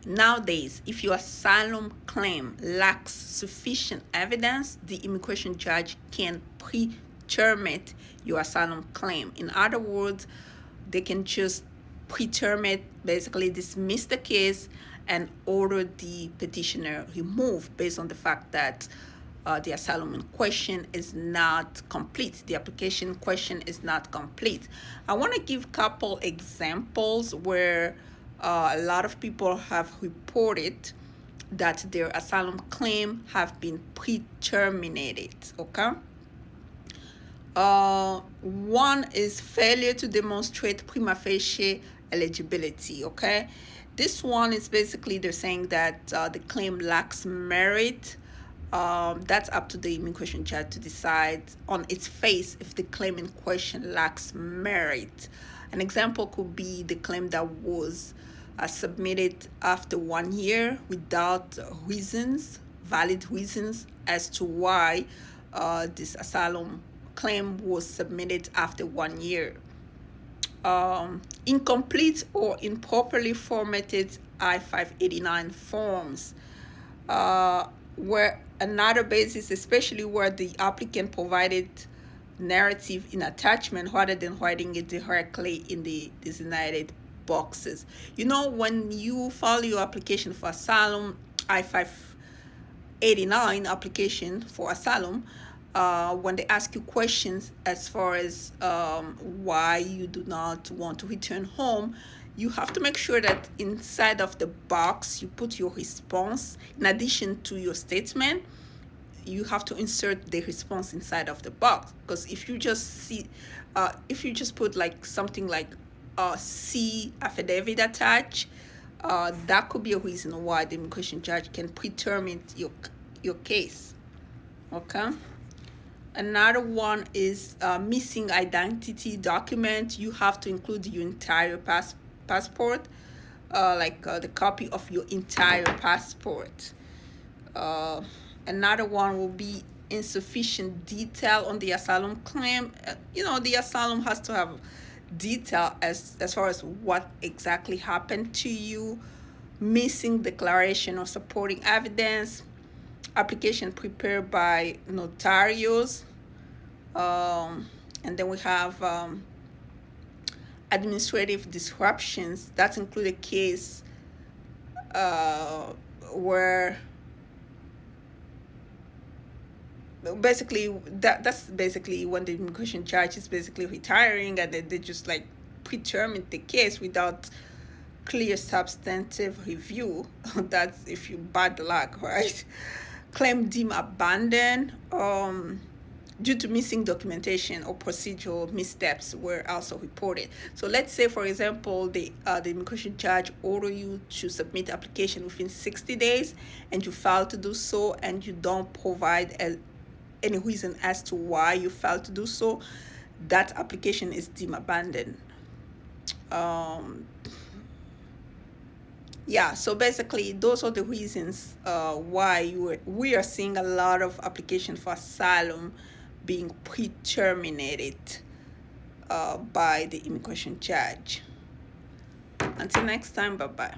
Nowadays, if your asylum claim lacks sufficient evidence, the immigration judge can pre-terminate your asylum claim. In other words, they can just pre-terminate, basically dismiss the case and order the petitioner removed based on the fact that the asylum in question is not complete. The application question is not complete. I want to give a couple examples where a lot of people have reported that their asylum claim have been pre-terminated. Okay. One is failure to demonstrate prima facie eligibility. Okay, this one is basically they're saying that the claim lacks merit. That's up to the immigration judge to decide on its face if the claim in question lacks merit. An example could be the claim that was submitted after 1 year without valid reasons as to why this asylum claim was submitted after 1 year. Incomplete or improperly formatted I-589 forms, where another basis, especially where the applicant provided narrative in attachment rather than writing it directly in the designated boxes. You know, when you file your application for asylum, I-589 application for asylum, when they ask you questions as far as why you do not want to return home, you have to make sure that inside of the box you put your response. In addition to your statement, you have to insert the response inside of the box, because if you just put like something like C affidavit attached, that could be a reason why the immigration judge can pre-terminate your case. Okay. Another one is missing identity document. You have to include your entire passport, the copy of your entire passport. Another one will be insufficient detail on the asylum claim. The asylum has to have detail as far as what exactly happened to you. Missing declaration or supporting evidence. Application prepared by notarios. And then we have administrative disruptions. That include a case where basically that's basically when the immigration judge is basically retiring, and they just like pre-terminate the case without clear substantive review. That's if you bad luck, right? Claim deemed abandoned due to missing documentation or procedural missteps were also reported. So let's say, for example, the immigration judge order you to submit application within 60 days and you fail to do so, and you don't provide any reason as to why you failed to do so. That application is deemed abandoned. Yeah, so basically those are the reasons why we are seeing a lot of applications for asylum being pre-terminated by the immigration judge. Until next time, bye-bye.